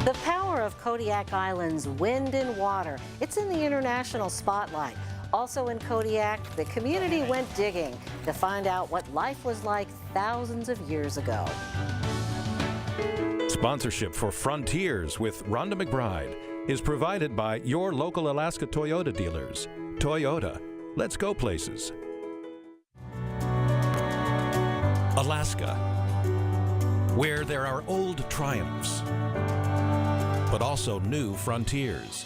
The power of Kodiak Island's wind and water. It's in the international spotlight. Also in Kodiak, the community went digging to find out what life was like thousands of years ago. Sponsorship for Frontiers with Rhonda McBride is provided by your local Alaska Toyota dealers. Toyota, let's go places. Alaska, where there are old triumphs, but also new frontiers.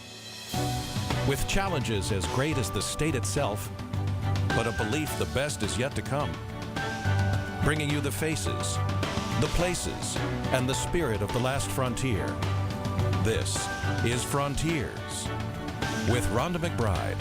With challenges as great as the state itself, but a belief the best is yet to come. Bringing you the faces, the places, and the spirit of the last frontier. This is Frontiers with Rhonda McBride.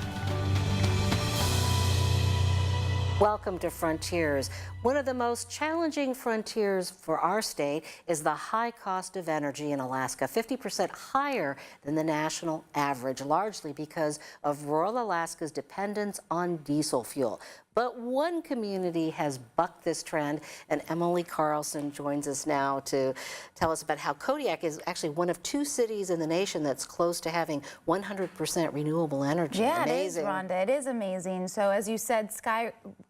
Welcome to Frontiers. One of the most challenging frontiers for our state is the high cost of energy in Alaska, 50% higher than the national average, largely because of rural Alaska's dependence on diesel fuel. But one community has bucked this trend, and Emily Carlson joins us now to tell us about how Kodiak is actually one of 2 cities in the nation that's close to having 100% renewable energy. Yeah, amazing. It is, Rhonda. It is amazing. So as you said,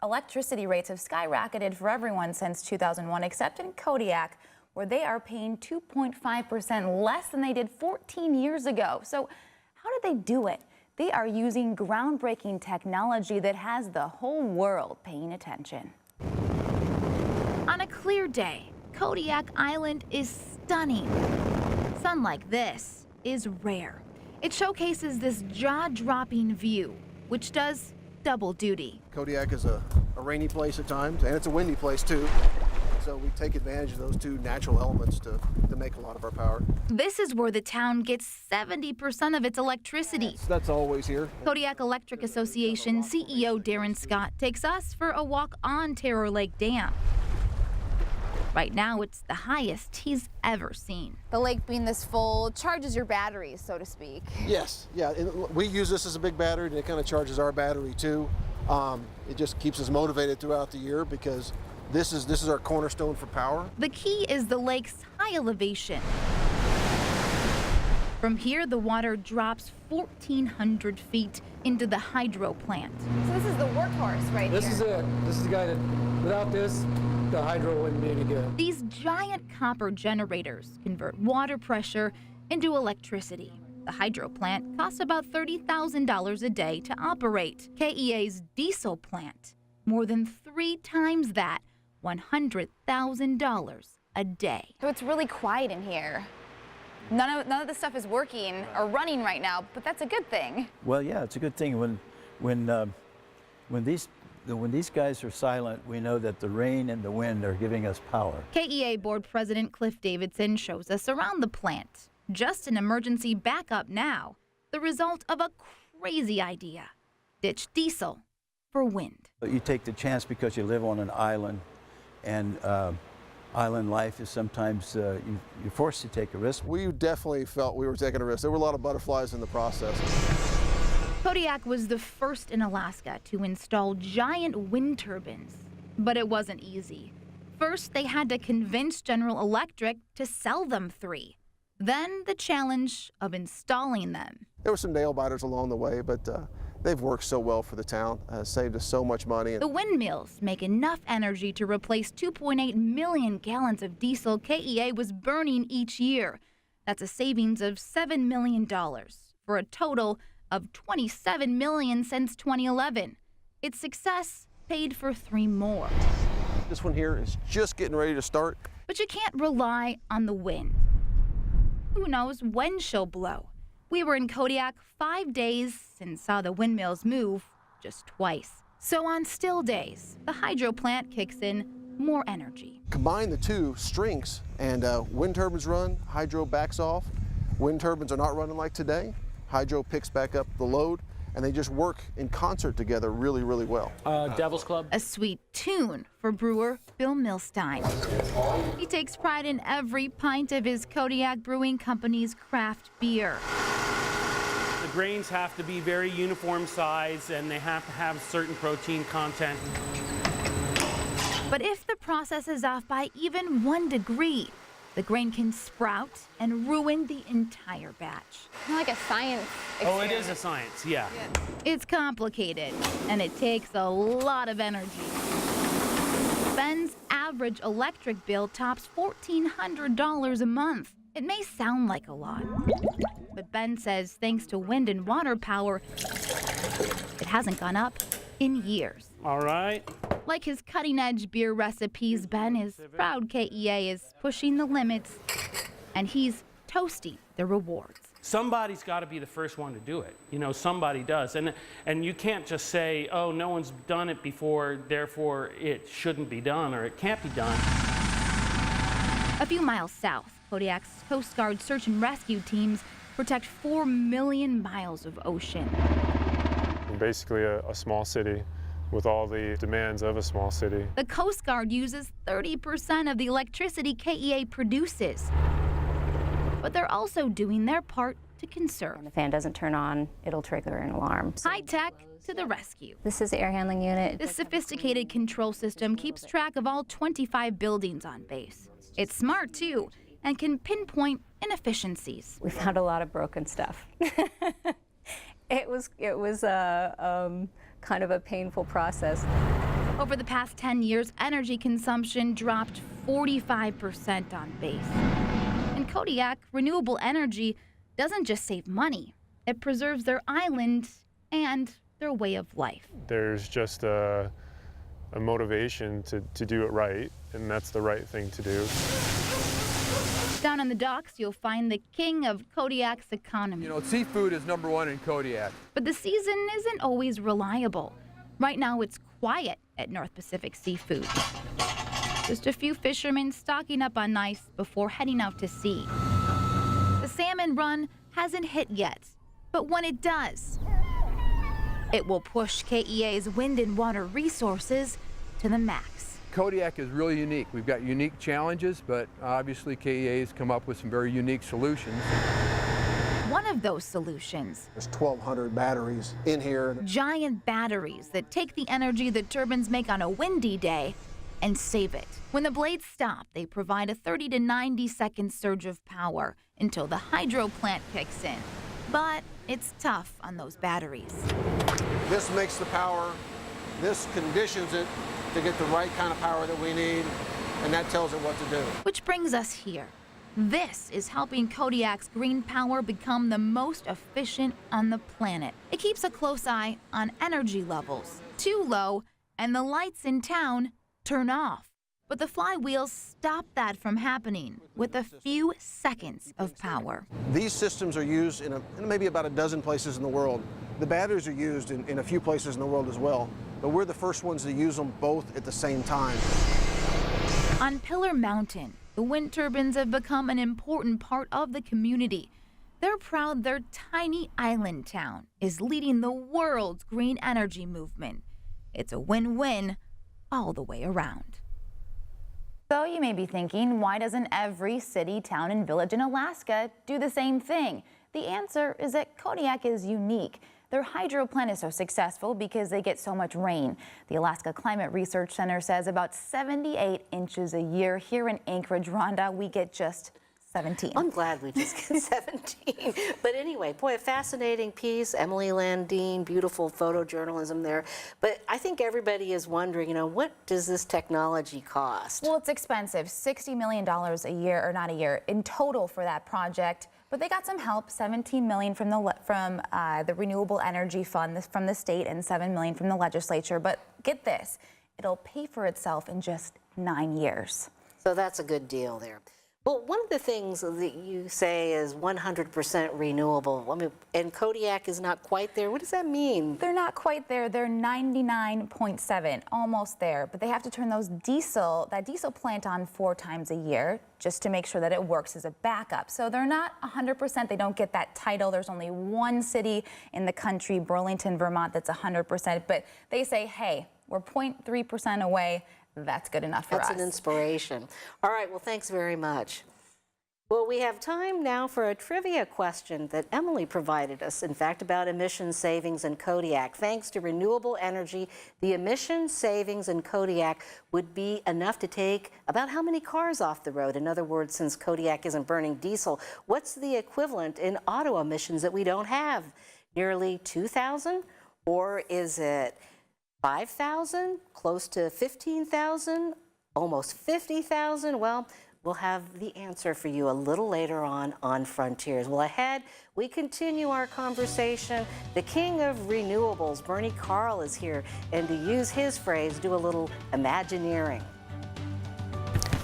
electricity rates have skyrocketed for everyone since 2001, except in Kodiak, where they are paying 2.5% less than they did 14 years ago. So how did they do it? They are using groundbreaking technology that has the whole world paying attention. On a clear day, Kodiak Island is stunning. Sun like this is rare. It showcases this jaw-dropping view, which does double duty. Kodiak is a rainy place at times, and it's a windy place too. So we take advantage of those 2 natural elements to make a lot of our power. This is where the town gets 70% of its electricity. That's always here. Kodiak Electric Association CEO Darren Scott takes us for a walk on Terror Lake Dam. Right now, it's the highest he's ever seen. The lake being this full charges your batteries, so to speak. Yes, yeah. We use this as a big battery, and it kind of charges our battery too. It just keeps us motivated throughout the year because this is our cornerstone for power. The key is the lake's high elevation. From here, the water drops 1,400 feet into the hydro plant. So this is the workhorse right here. This is it. This is the guy that, without this, the hydro wouldn't be any good. These giant copper generators convert water pressure into electricity. The hydro plant costs about $30,000 a day to operate. KEA's diesel plant, more than 3 times that, $100,000 a day. So it's really quiet in here. None of this stuff is working or running right now, but that's a good thing. Well, yeah, it's a good thing. When these guys are silent, we know that the rain and the wind are giving us power. KEA Board President Cliff Davidson shows us around the plant. Just an emergency backup now, the result of a crazy idea. Ditch diesel for wind. You take the chance because you live on an island, and island life is sometimes you're forced to take a risk. We definitely felt we were taking a risk. There were a lot of butterflies in the process. Kodiak was the first in Alaska to install giant wind turbines, but it wasn't easy. First, they had to convince General Electric to sell them 3. Then the challenge of installing them. There were some nail biters along the way, but they've worked so well for the town, saved us so much money. The windmills make enough energy to replace 2.8 million gallons of diesel KEA was burning each year. That's a savings of $7 million for a total of $27 million since 2011. Its success paid for 3 more. This one here is just getting ready to start. But you can't rely on the wind. Who knows when she'll blow? We were in Kodiak 5 days and saw the windmills move just twice. So on still days, the hydro plant kicks in more energy. Combine the 2 strengths, and wind turbines run, hydro backs off. Wind turbines are not running like today. Hydro picks back up the load, and they just work in concert together really, really well. Devil's Club. A sweet tune for brewer Bill Milstein. He takes pride in every pint of his Kodiak Brewing Company's craft beer. The grains have to be very uniform size, and they have to have certain protein content. But if the process is off by even 1 degree, The grain can sprout and ruin the entire batch. Kind of like a science Oh, it experiment. is a science, yeah. It's complicated, and it takes a lot of energy. Ben's average electric bill tops $1,400 a month. It may sound like a lot, but Ben says thanks to wind and water power, it hasn't gone up in years. All right. Like his cutting-edge beer recipes, Ben is proud KEA is pushing the limits, and he's toasting the rewards. Somebody's got to be the first one to do it. You know, somebody does. And you can't just say, oh, no one's done it before, therefore it shouldn't be done or it can't be done. A few miles south, Kodiak's Coast Guard search and rescue teams protect 4 million miles of ocean. Basically a small city with all the demands of a small city. The Coast Guard uses 30% of the electricity KEA produces. But they're also doing their part to conserve. When the fan doesn't turn on, it'll trigger an alarm. High tech to the rescue. This is the air handling unit. This sophisticated control system keeps track of all 25 buildings on base. It's smart too, and can pinpoint inefficiencies. We found a lot of broken stuff. It was kind of a painful process. Over the past 10 years, energy consumption dropped 45% on base. In Kodiak, renewable energy doesn't just save money, it preserves their island and their way of life. There's just a motivation to do it right, and that's the right thing to do. Down on the docks, you'll find the king of Kodiak's economy. You know, seafood is #1 in Kodiak. But the season isn't always reliable. Right now, it's quiet at North Pacific Seafood. Just a few fishermen stocking up on ice before heading out to sea. The salmon run hasn't hit yet, but when it does, it will push KEA's wind and water resources to the max. Kodiak is really unique. We've got unique challenges, but obviously KEA has come up with some very unique solutions. One of those solutions, There's 1,200 batteries in here. giant batteries that take the energy the turbines make on a windy day and save it. When the blades stop, they provide a 30 to 90 second surge of power until the hydro plant kicks in. But it's tough on those batteries. This makes the power, this conditions it to get the right kind of power that we need, and that tells it what to do. Which brings us here. This is helping Kodiak's green power become the most efficient on the planet. It keeps a close eye on energy levels. Too low, and the lights in town turn off. But the flywheels stop that from happening with a few seconds of power. These systems are used in maybe about a dozen places in the world. The batteries are used in a few places in the world as well, but we're the first ones to use them both at the same time. On Pillar Mountain, the wind turbines have become an important part of the community. They're proud their tiny island town is leading the world's green energy movement. It's a win-win all the way around. So you may be thinking, why doesn't every city, town, and village in Alaska do the same thing? The answer is that Kodiak is unique. Their hydro plant is so successful because they get so much rain. The Alaska Climate Research Center says about 78 inches a year. Here in Anchorage, Rhonda, we get just 17. I'm glad we just get 17. But anyway, boy, a fascinating piece. Emily Landeen, beautiful photojournalism there. But I think everybody is wondering, you know, what does this technology cost? Well, it's expensive, $60 million a year, or not a year, in total for that project. But they got some help, $17 million from the Renewable Energy Fund from the state and $7 million from the legislature. But get this, it'll pay for itself in just 9 years. So that's a good deal there. Well, one of the things that you say is 100% renewable. I mean, and Kodiak is not quite there. What does that mean? They're not quite there. They're 99.7, almost there. But they have to turn that diesel plant on 4 times a year just to make sure that it works as a backup. So they're not 100%. They don't get that title. There's only one city in the country, Burlington, Vermont, that's 100%. But they say, hey, we're 0.3% away. That's good enough for us. That's an inspiration. All right, well, thanks very much. Well, we have time now for a trivia question that Emily provided us, in fact, about emission savings in Kodiak. Thanks to renewable energy, the emission savings in Kodiak would be enough to take about how many cars off the road? In other words, since Kodiak isn't burning diesel, what's the equivalent in auto emissions that we don't have? Nearly 2,000? Or is it 5,000? Close to 15,000? Almost 50,000? Well, we'll have the answer for you a little later on Frontiers. Well, ahead, we continue our conversation. The king of renewables, Bernie Carl, is here, and to use his phrase, do a little Imagineering.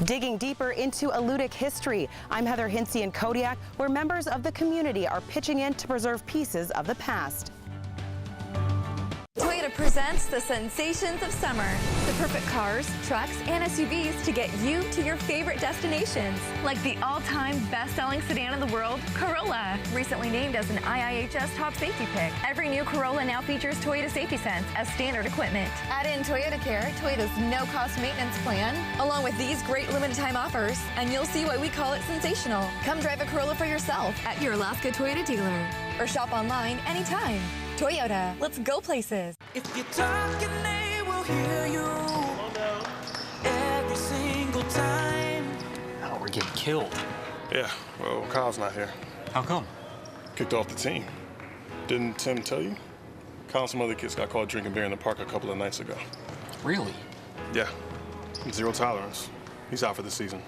Digging deeper into Alutiiq history, I'm Heather Hinsey in Kodiak, where members of the community are pitching in to preserve pieces of the past. Toyota presents the sensations of summer. The perfect cars, trucks, and SUVs to get you to your favorite destinations. Like the all-time best-selling sedan in the world, Corolla. Recently named as an IIHS top safety pick. Every new Corolla now features Toyota Safety Sense as standard equipment. Add in Toyota Care, Toyota's no-cost maintenance plan, along with these great limited-time offers, and you'll see why we call it sensational. Come drive a Corolla for yourself at your Alaska Toyota dealer. Or shop online anytime. Toyota, let's go places. If you're talking, they will hear you every single time. Oh, we're getting killed. Yeah, well, Kyle's not here. How come? Kicked off the team. Didn't Tim tell you? Kyle and some other kids got caught drinking beer in the park a couple of nights ago. Really? Yeah, zero tolerance. He's out for the season.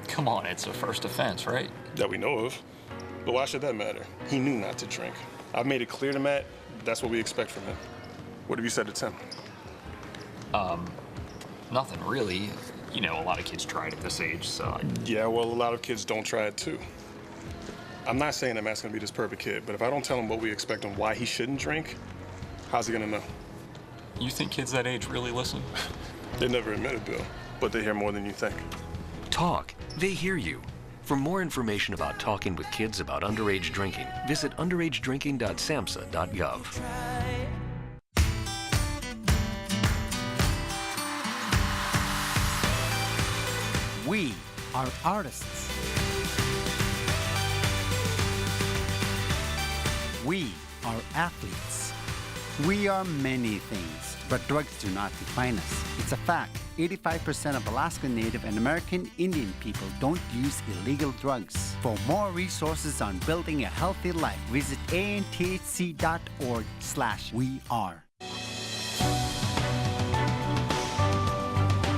Come on, it's a first offense, right? That we know of. But why should that matter? He knew not to drink. I've made it clear to Matt, that's what we expect from him. What have you said to Tim? Nothing really. You know, a lot of kids try it at this age, so... Yeah, well, a lot of kids don't try it too. I'm not saying that Matt's gonna be this perfect kid, but if I don't tell him what we expect and why he shouldn't drink, how's he gonna know? You think kids that age really listen? They never admit it, Bill, but they hear more than you think. Talk. They hear you. For more information about talking with kids about underage drinking, visit underagedrinking.samhsa.gov. We are artists. We are athletes. We are many things, but drugs do not define us. It's a fact. 85% of Alaska Native and American Indian people don't use illegal drugs. For more resources on building a healthy life, visit anthc.org/weare.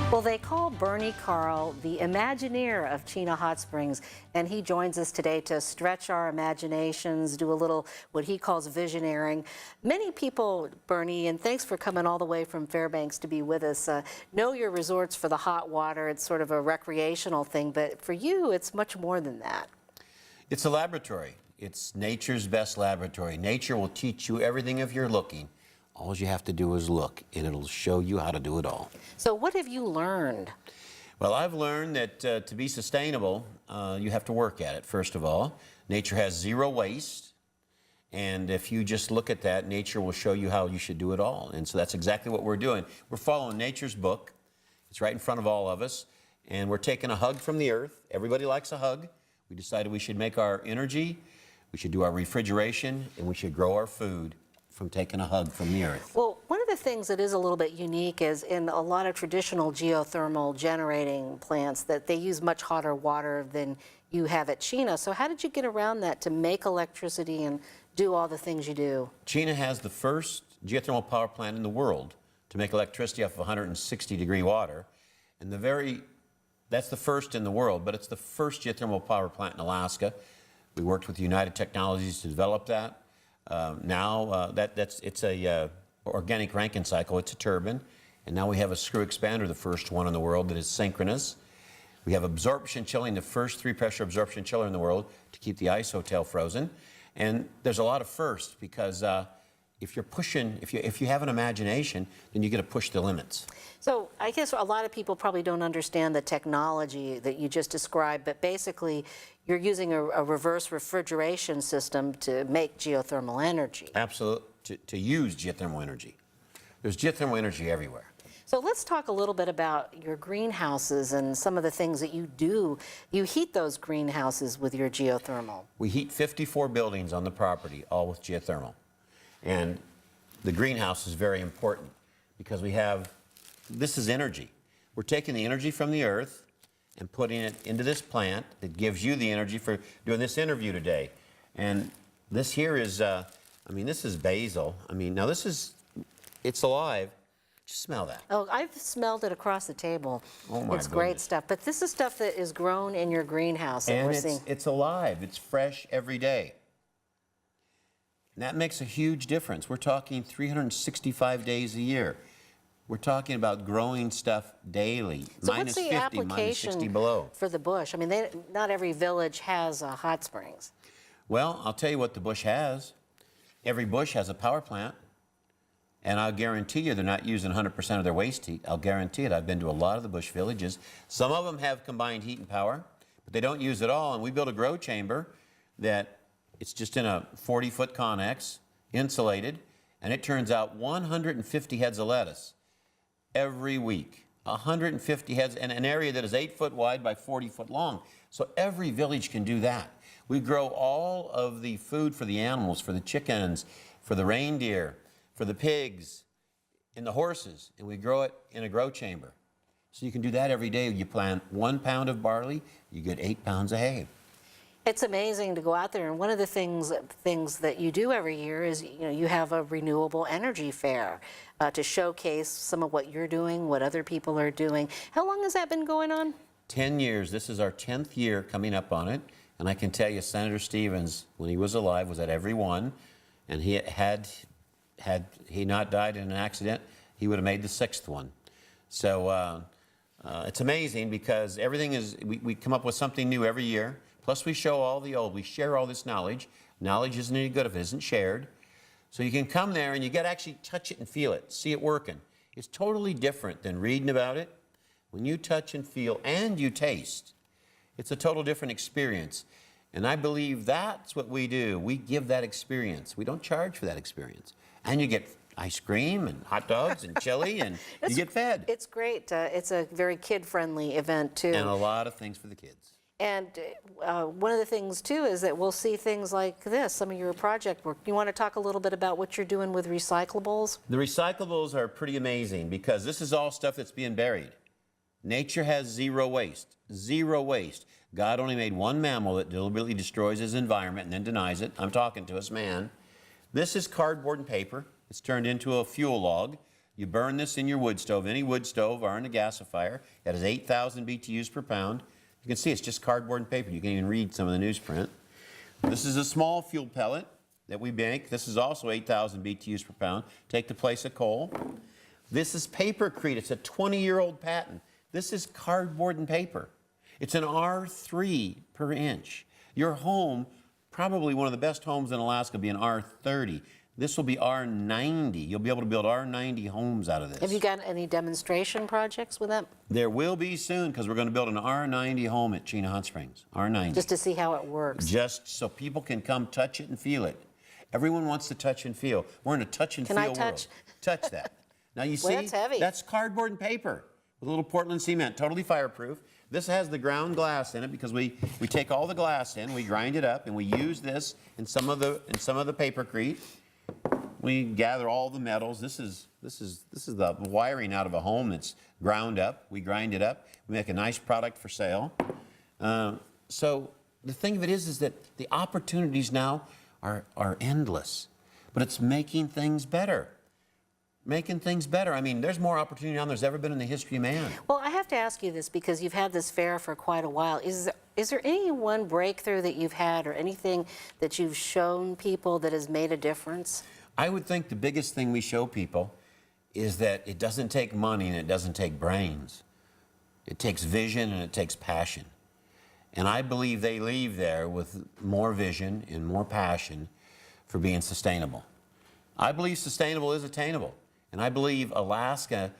Well, they call Bernie Carl the Imagineer of Chena Hot Springs, and he joins us today to stretch our imaginations, do a little what he calls visioneering. Many people, Bernie, and thanks for coming all the way from Fairbanks to be with us, know your resorts for the hot water. It's sort of a recreational thing, but for you, it's much more than that. It's a laboratory. It's nature's best laboratory. Nature will teach you everything if you're looking. All you have to do is look, and it'll show you how to do it all. So what have you learned? Well, I've learned that to be sustainable, you have to work at it, first of all. Nature has zero waste, and if you just look at that, nature will show you how you should do it all. And so that's exactly what we're doing. We're following nature's book. It's right in front of all of us, and we're taking a hug from the earth. Everybody likes a hug. We decided we should make our energy, we should do our refrigeration, and we should grow our food from taking a hug from the earth. Well, one of the things that is a little bit unique is in a lot of traditional geothermal generating plants that they use much hotter water than you have at Chena. So how did you get around that to make electricity and do all the things you do? Chena has the first geothermal power plant in the world to make electricity off of 160-degree water. And that's the first in the world, but it's the first geothermal power plant in Alaska. We worked with United Technologies to develop that. It's a organic Rankine cycle. It's a turbine, and now we have a screw expander, the first one in the world that is synchronous. We have absorption chilling, the first 3-pressure absorption chiller in the world to keep the ice hotel frozen. And there's a lot of firsts because if you're pushing, if you have an imagination, then you get to push the limits. So I guess a lot of people probably don't understand the technology that you just described, but basically you're using a reverse refrigeration system to make geothermal energy. Absolutely, to use geothermal energy. There's geothermal energy everywhere. So let's talk a little bit about your greenhouses and some of the things that you do. You heat those greenhouses with your geothermal. We heat 54 buildings on the property, all with geothermal. And the greenhouse is very important because this is energy. We're taking the energy from the earth and putting it into this plant that gives you the energy for doing this interview today. And this here is, this is basil. Now it's alive. Just smell that. Oh, I've smelled it across the table. Oh my It's great goodness. stuff. But this is stuff that is grown in your greenhouse that And we're seeing. it's alive. It's fresh every day. And that makes a huge difference. We're talking 365 days a year. We're talking about growing stuff daily. So minus what's the 50, minus application 60 below. for the bush? Not every village has hot springs. Well, I'll tell you what the bush has. Every bush has a power plant. And I'll guarantee you they're not using 100% of their waste heat. I'll guarantee it. I've been to a lot of the bush villages. Some of them have combined heat and power, but they don't use it all. And we built a grow chamber that it's just in a 40-foot connex, insulated, and it turns out 150 heads of lettuce every week. 150 heads in an area that is 8 foot wide by 40 foot long. So every village can do that. We grow all of the food for the animals, for the chickens, for the reindeer, for the pigs, and the horses, and we grow it in a grow chamber. So you can do that every day. You plant 1 pound of barley, you get 8 pounds of hay. It's amazing to go out there, and one of the things that you do every year is, you have a renewable energy fair to showcase some of what you're doing, what other people are doing. How long has that been going on? 10 years. This is our 10th year coming up on it, and I can tell you Senator Stevens, when he was alive, was at every one, and had he not died in an accident, he would have made the 6th one. So it's amazing because everything is, we come up with something new every year. Plus we show all the old, we share all this knowledge. Knowledge isn't any good if it isn't shared. So you can come there and you get to actually touch it and feel it, see it working. It's totally different than reading about it. When you touch and feel and you taste, it's a total different experience. And I believe that's what we do. We give that experience. We don't charge for that experience. And you get ice cream and hot dogs and chili and you get fed. It's great. It's a very kid-friendly event, too. And a lot of things for the kids. And one of the things, too, is that we'll see things like this, some of your project work. You want to talk a little bit about what you're doing with recyclables? The recyclables are pretty amazing because this is all stuff that's being buried. Nature has zero waste. Zero waste. God only made one mammal that deliberately destroys his environment and then denies it. I'm talking to us, man. This is cardboard and paper. It's turned into a fuel log. You burn this in your wood stove, any wood stove or in a gasifier. It has 8,000 BTUs per pound. You can see it's just cardboard and paper. You can even read some of the newsprint. This is a small fuel pellet that we make. This is also 8,000 BTUs per pound. Take the place of coal. This is papercrete. It's a 20-year-old patent. This is cardboard and paper. It's an R3 per inch. Your home, probably one of the best homes in Alaska, will be an R30. This will be R90. You'll be able to build R90 homes out of this. Have you got any demonstration projects with that? There will be soon because we're going to build an R90 home at Chena Hot Springs. R90. Just to see how it works. Just so people can come touch it and feel it. Everyone wants to touch and feel. We're in a touch and feel world. Can I touch? Touch that. Now you see, Well, that's heavy. That's cardboard and paper with a little Portland cement, totally fireproof. This has the ground glass in it because we take all the glass in, we grind it up, and we use this in some of the papercrete. We gather all the metals. This is the wiring out of a home that's ground up. We grind it up. We make a nice product for sale. So the thing of it is that the opportunities now are endless, but it's making things better. Making things better. I mean, there's more opportunity now than there's ever been in the history of man. Well, I have to ask you this because you've had this fair for quite a while. Is there any one breakthrough that you've had or anything that you've shown people that has made a difference? I would think the biggest thing we show people is that it doesn't take money and it doesn't take brains. It takes vision and it takes passion. And I believe they leave there with more vision and more passion for being sustainable. I believe sustainable is attainable. And I believe Alaska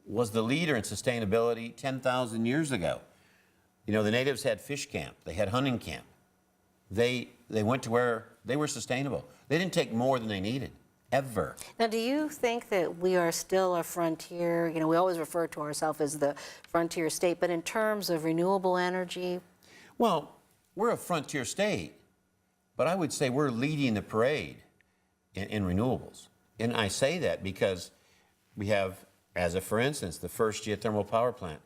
was the leader in sustainability 10,000 years ago. You know, the natives had fish camp. They had hunting camp. They went to where they were sustainable. They didn't take more than they needed. ever. Now, do you think that we are still a frontier? You know, we always refer to ourselves as the frontier state, but in terms of renewable energy? Well, we're a frontier state, but I would say we're leading the parade in renewables. And I say that because we have, as a for instance, the first geothermal power plant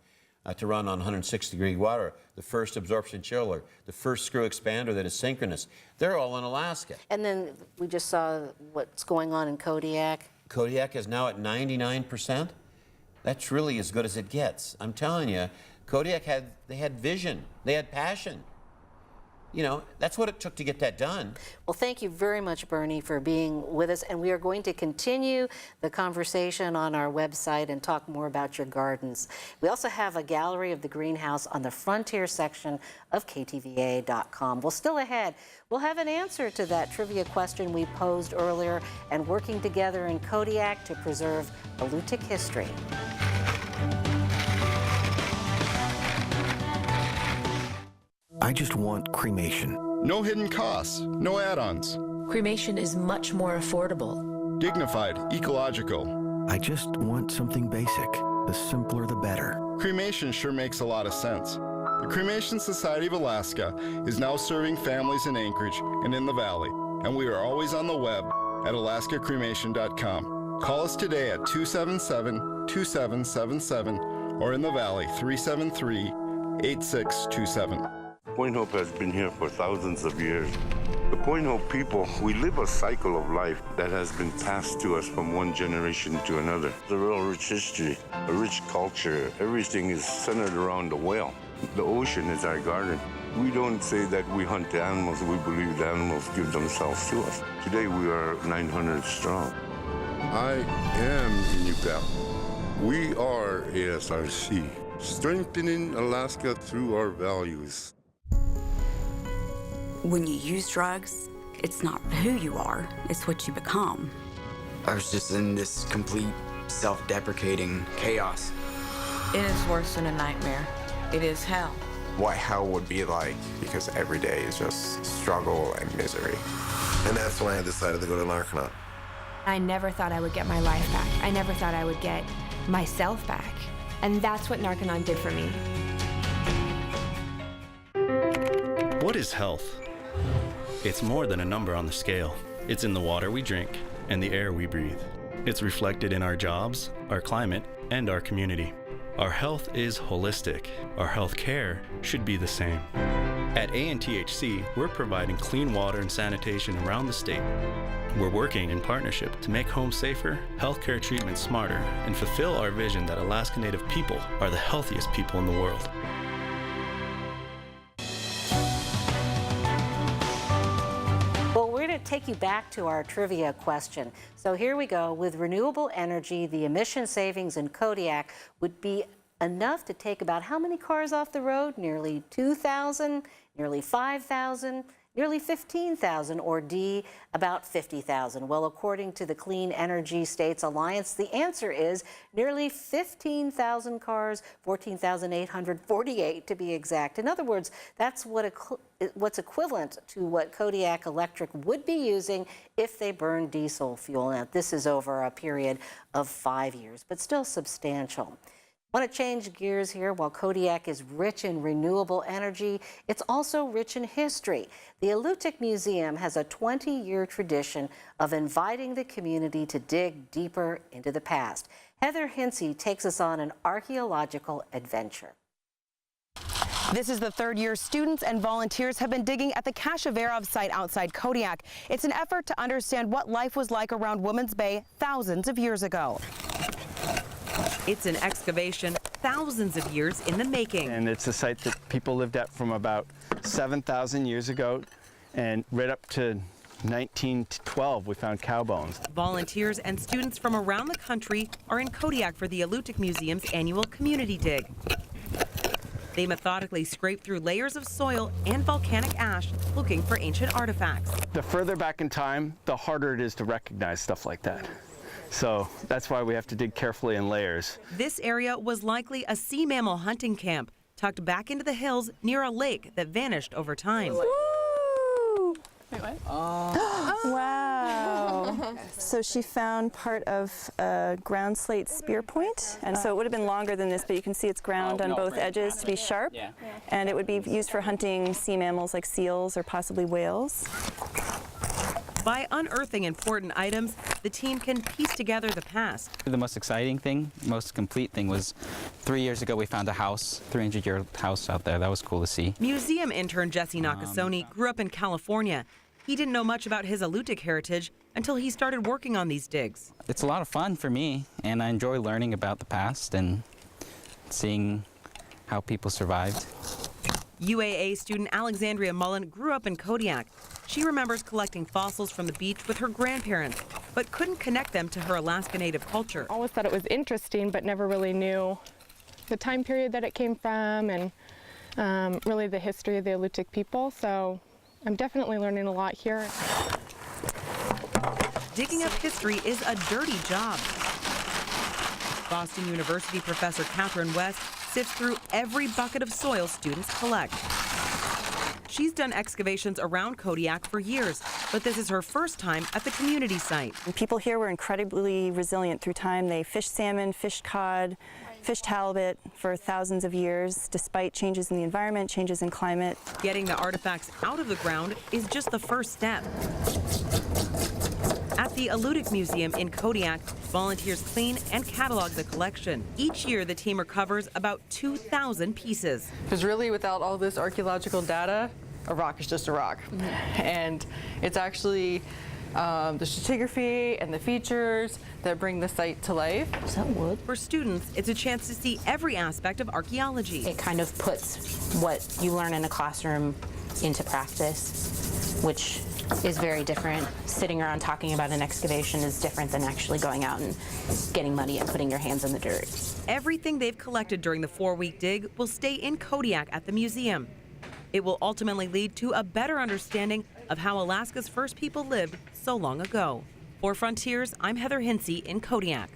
to run on 106-degree water, the first absorption chiller, the first screw expander that is synchronous. They're all in Alaska. And then we just saw what's going on in Kodiak. Kodiak is now at 99%. That's really as good as it gets. I'm telling you, Kodiak had vision, they had passion. You know, that's what it took to get that done. Well, thank you very much, Bernie, for being with us. And we are going to continue the conversation on our website and talk more about your gardens. We also have a gallery of the greenhouse on the frontier section of KTVA.com. Well, still ahead, we'll have an answer to that trivia question we posed earlier and working together in Kodiak to preserve Alutiiq history. I just want cremation. No hidden costs, no add-ons. Cremation is much more affordable. Dignified, ecological. I just want something basic. The simpler, the better. Cremation sure makes a lot of sense. The Cremation Society of Alaska is now serving families in Anchorage and in the Valley, and we are always on the web at alaskacremation.com. Call us today at 277-2777 or in the Valley 373-8627. Point Hope has been here for thousands of years. The Point Hope people, we live a cycle of life that has been passed to us from one generation to another. It's a real rich history, a rich culture. Everything is centered around the whale. The ocean is our garden. We don't say that we hunt the animals, we believe the animals give themselves to us. Today we are 900 strong. I am Inupiaq. We are ASRC, strengthening Alaska through our values. When you use drugs, it's not who you are, it's what you become. I was just in this complete self-deprecating chaos. It is worse than a nightmare. It is hell. What hell would be like, because every day is just struggle and misery. And that's when I decided to go to Narconon. I never thought I would get my life back. I never thought I would get myself back. And that's what Narconon did for me. What is health? It's more than a number on the scale. It's in the water we drink and the air we breathe. It's reflected in our jobs, our climate, and our community. Our health is holistic. Our health care should be the same. At ANTHC, we're providing clean water and sanitation around the state. We're working in partnership to make homes safer, healthcare treatment smarter, and fulfill our vision that Alaska Native people are the healthiest people in the world. Well, we're going to take you back to our trivia question. So here we go. With renewable energy, the emission savings in Kodiak would be enough to take about how many cars off the road? Nearly 2,000, nearly 5,000, nearly 15,000, or D, about 50,000. Well, according to the Clean Energy States Alliance, the answer is nearly 15,000 cars, 14,848 to be exact. In other words, that's what's equivalent to what Kodiak Electric would be using if they burn diesel fuel. Now, this is over a period of 5 years, but still substantial. I want to change gears here. While Kodiak is rich in renewable energy, it's also rich in history. The Alutiiq Museum has a 20-year tradition of inviting the community to dig deeper into the past. Heather Hinsey takes us on an archaeological adventure. This is the third year students and volunteers have been digging at the Kashavarov site outside Kodiak. It's an effort to understand what life was like around Woman's Bay thousands of years ago. It's an excavation thousands of years in the making. And it's a site that people lived at from about 7,000 years ago, and right up to 1912 we found cow bones. Volunteers and students from around the country are in Kodiak for the Alutiiq Museum's annual community dig. They methodically scrape through layers of soil and volcanic ash looking for ancient artifacts. The further back in time, the harder it is to recognize stuff like that. So that's why we have to dig carefully in layers. This area was likely a sea mammal hunting camp, tucked back into the hills near a lake that vanished over time. Woo! way. Wow. So she found part of a ground slate spear point, and so it would have been longer than this, but you can see it's ground on both edges to be sharp, and it would be used for hunting sea mammals like seals or possibly whales. By unearthing important items, the team can piece together the past. The most exciting thing, most complete thing was 3 years ago we found a house, 300-year house out there. That was cool to see. Museum intern Jesse Nakasone grew up in California. He didn't know much about his Alutiiq heritage until he started working on these digs. It's a lot of fun for me, and I enjoy learning about the past and seeing how people survived. UAA student Alexandria Mullen grew up in Kodiak. She remembers collecting fossils from the beach with her grandparents, but couldn't connect them to her Alaska Native culture. Always thought it was interesting, but never really knew the time period that it came from and really the history of the Alutiiq people. So I'm definitely learning a lot here. Digging up history is a dirty job. Boston University professor Catherine West sifts through every bucket of soil students collect. She's done excavations around Kodiak for years, but this is her first time at the community site. People here were incredibly resilient through time. They fished salmon, fished cod, fished halibut for thousands of years, despite changes in the environment, changes in climate. Getting the artifacts out of the ground is just the first step. At the Alutiiq Museum in Kodiak, volunteers clean and catalog the collection. Each year, the team recovers about 2,000 pieces. Because really, without all this archaeological data, a rock is just a rock. And it's actually the stratigraphy and the features that bring the site to life. Is that wood? For students, it's a chance to see every aspect of archaeology. It kind of puts what you learn in a classroom into practice, which is very different. Sitting around talking about an excavation is different than actually going out and getting muddy and putting your hands in the dirt. Everything they've collected during the 4-week dig will stay in Kodiak at the museum. It will ultimately lead to a better understanding of how Alaska's first people lived so long ago. For Frontiers, I'm Heather Hinsey in Kodiak.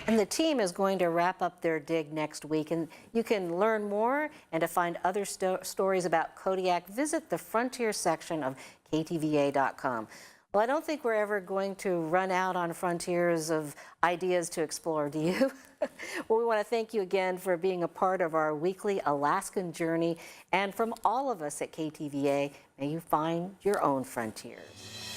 And the team is going to wrap up their dig next week, and you can learn more and to find other stories about Kodiak, visit the Frontier section of KTVA.com. Well, I don't think we're ever going to run out on Frontiers of ideas to explore, do you? Well, we want to thank you again for being a part of our weekly Alaskan journey, and from all of us at KTVA, may you find your own frontiers.